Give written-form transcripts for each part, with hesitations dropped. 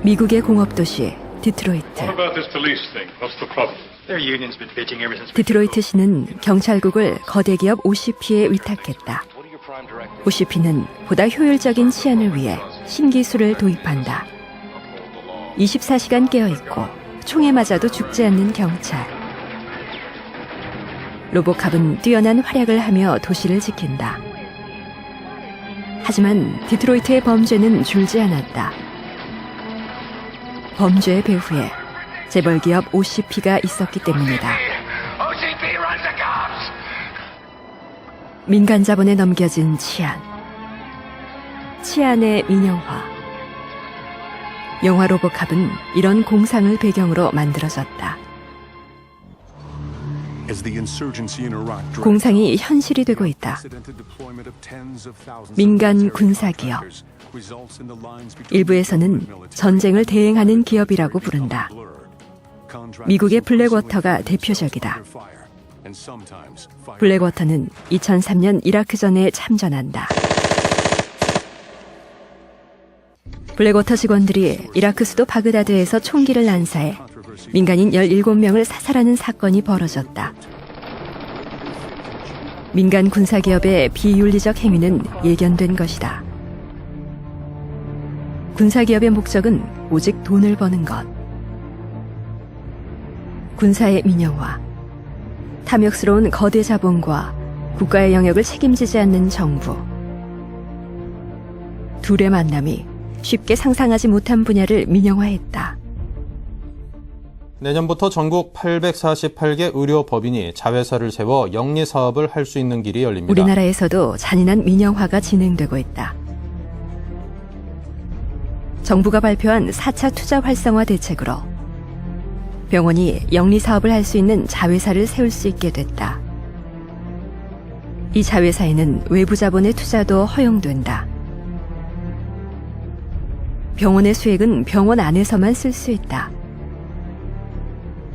미국의 공업도시 디트로이트. 디트로이트시는 경찰국을 거대 기업 OCP에 위탁했다. OCP는 보다 효율적인 치안을 위해 신기술을 도입한다. 24시간 깨어있고 총에 맞아도 죽지 않는 경찰. 로보캅은 뛰어난 활약을 하며 도시를 지킨다. 하지만 디트로이트의 범죄는 줄지 않았다. 범죄의 배후에 재벌기업 OCP가 있었기 때문이다. 민간 자본에 넘겨진 치안. 치안의 민영화. 영화 로보캅은 이런 공상을 배경으로 만들어졌다. 공상이 현실이 되고 있다. 민간 군사기업. 일부에서는 전쟁을 대행하는 기업이라고 부른다. 미국의 블랙워터가 대표적이다. 블랙워터는 2003년 이라크전에 참전한다. 블랙워터 직원들이 이라크 수도 바그다드에서 총기를 난사해 민간인 17명을 사살하는 사건이 벌어졌다. 민간 군사기업의 비윤리적 행위는 예견된 것이다. 군사기업의 목적은 오직 돈을 버는 것. 군사의 민영화. 탐욕스러운 거대 자본과 국가의 영역을 책임지지 않는 정부. 둘의 만남이 쉽게 상상하지 못한 분야를 민영화했다. 내년부터 전국 848개 의료법인이 자회사를 세워 영리사업을 할 수 있는 길이 열립니다. 우리나라에서도 잔인한 민영화가 진행되고 있다. 정부가 발표한 4차 투자 활성화 대책으로 병원이 영리사업을 할 수 있는 자회사를 세울 수 있게 됐다. 이 자회사에는 외부 자본의 투자도 허용된다. 병원의 수익은 병원 안에서만 쓸 수 있다.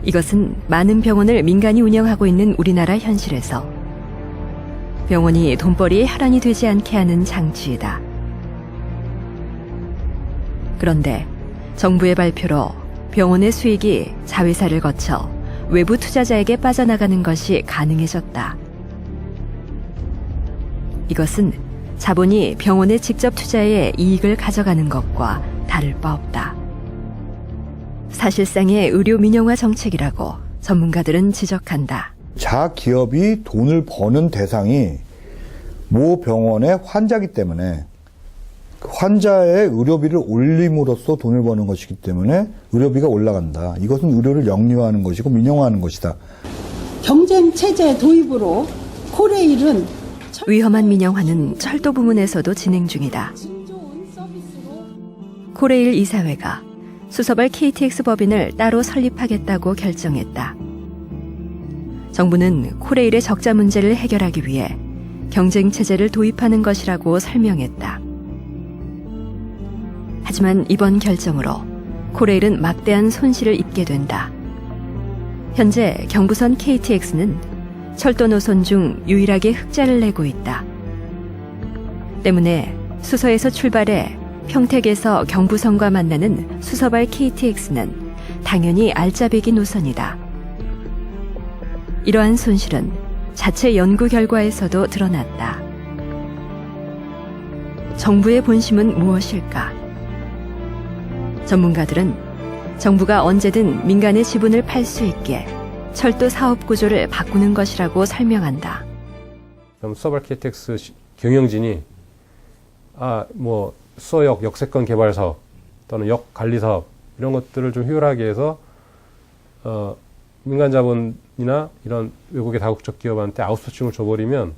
이것은 많은 병원을 민간이 운영하고 있는 우리나라 현실에서 병원이 돈벌이의 혈안이 되지 않게 하는 장치이다. 그런데 정부의 발표로 병원의 수익이 자회사를 거쳐 외부 투자자에게 빠져나가는 것이 가능해졌다. 이것은 자본이 병원에 직접 투자해 이익을 가져가는 것과 다를 바 없다. 사실상의 의료 민영화 정책이라고 전문가들은 지적한다. 자기업이 돈을 버는 대상이 모 병원의 환자이기 때문에 환자의 의료비를 올림으로써 돈을 버는 것이기 때문에 의료비가 올라간다. 이것은 의료를 영리화하는 것이고 민영화하는 것이다. 경쟁체제 도입으로 코레일은 위험한 민영화는 철도 부문에서도 진행 중이다. 코레일 이사회가 수서발 KTX 법인을 따로 설립하겠다고 결정했다. 정부는 코레일의 적자 문제를 해결하기 위해 경쟁체제를 도입하는 것이라고 설명했다. 하지만 이번 결정으로 코레일은 막대한 손실을 입게 된다. 현재 경부선 KTX는 철도 노선 중 유일하게 흑자를 내고 있다. 때문에 수서에서 출발해 평택에서 경부선과 만나는 수서발 KTX는 당연히 알짜배기 노선이다. 이러한 손실은 자체 연구 결과에서도 드러났다. 정부의 본심은 무엇일까? 전문가들은 정부가 언제든 민간의 지분을 팔 수 있게 철도 사업 구조를 바꾸는 것이라고 설명한다. 수서발 KTX 경영진이 수서역 역세권 개발 사업 또는 역 관리 사업 이런 것들을 좀 효율하게 해서 민간 자본이나 이런 외국의 다국적 기업한테 아웃소싱을 줘버리면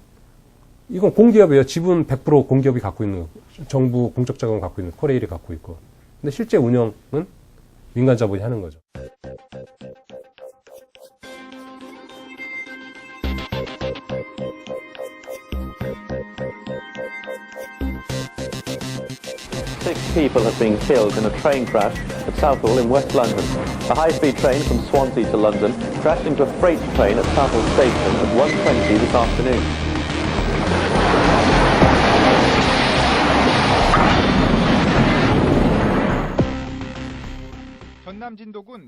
이건 공기업이에요. 지분 100% 공기업이 갖고 있는 거. 정부 공적 자금을 갖고 있는 코레일이 갖고 있고. 근데 실제 운영은 민간 자본이 하는 거죠. Six people have been killed in a train crash at Southall in West London. A high-speed train from Swansea to London crashed into a freight train at Southall Station at 1:20 this afternoon.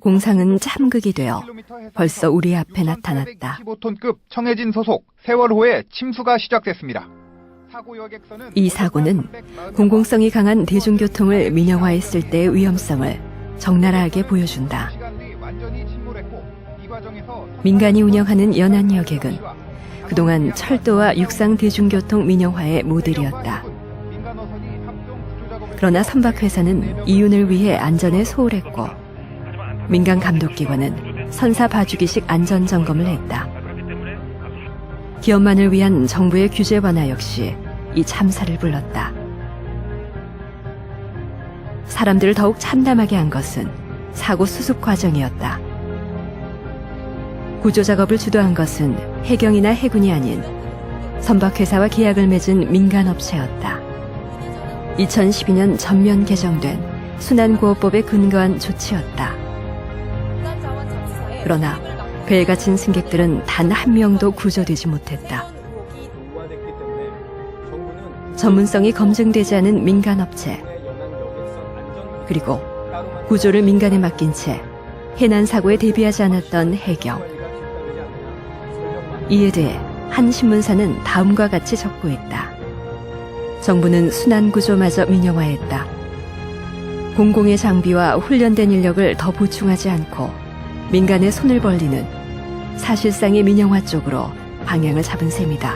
공상은 참극이 되어 벌써 우리 앞에 나타났다. 15톤급 청해진 소속 세월호의 침수가 시작됐습니다. 이 사고는 공공성이 강한 대중교통을 민영화했을 때의 위험성을 적나라하게 보여준다. 민간이 운영하는 연안여객은 그동안 철도와 육상 대중교통 민영화의 모델이었다. 그러나 선박회사는 이윤을 위해 안전에 소홀했고 민간 감독기관은 선사 봐주기식 안전점검을 했다. 기업만을 위한 정부의 규제 완화 역시 이 참사를 불렀다. 사람들을 더욱 참담하게 한 것은 사고 수습 과정이었다. 구조 작업을 주도한 것은 해경이나 해군이 아닌 선박회사와 계약을 맺은 민간업체였다. 2012년 전면 개정된 순환구호법에 근거한 조치였다. 그러나 배에 갇힌 승객들은 단 한 명도 구조되지 못했다. 전문성이 검증되지 않은 민간업체, 그리고 구조를 민간에 맡긴 채 해난 사고에 대비하지 않았던 해경. 이에 대해 한 신문사는 다음과 같이 적고했다. 정부는 순환구조마저 민영화했다. 공공의 장비와 훈련된 인력을 더 보충하지 않고 민간의 손을 벌리는 사실상의 민영화 쪽으로 방향을 잡은 셈이다.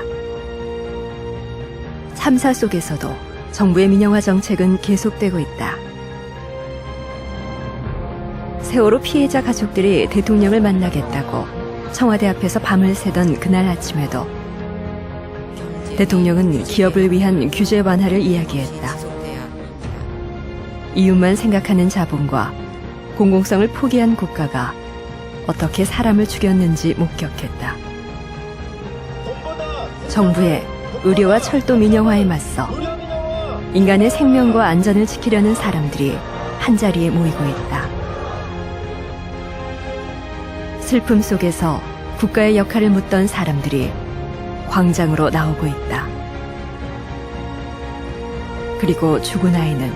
참사 속에서도 정부의 민영화 정책은 계속되고 있다. 세월호 피해자 가족들이 대통령을 만나겠다고 청와대 앞에서 밤을 새던 그날 아침에도 대통령은 기업을 위한 규제 완화를 이야기했다. 이윤만 생각하는 자본과 공공성을 포기한 국가가 어떻게 사람을 죽였는지 목격했다. 정부의 의료와 철도 민영화에 맞서 인간의 생명과 안전을 지키려는 사람들이 한자리에 모이고 있다. 슬픔 속에서 국가의 역할을 묻던 사람들이 광장으로 나오고 있다. 그리고 죽은 아이는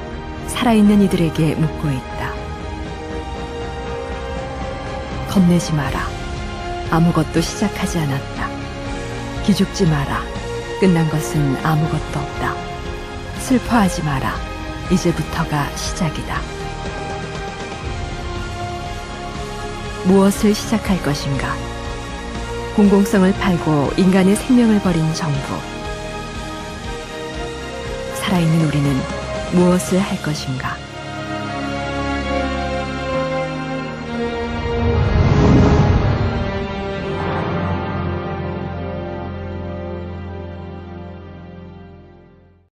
살아있는 이들에게 묻고 있다. 겁내지 마라. 아무것도 시작하지 않았다. 기죽지 마라. 끝난 것은 아무것도 없다. 슬퍼하지 마라. 이제부터가 시작이다. 무엇을 시작할 것인가? 공공성을 팔고 인간의 생명을 버린 정부. 살아있는 우리는 무엇을 할 것인가?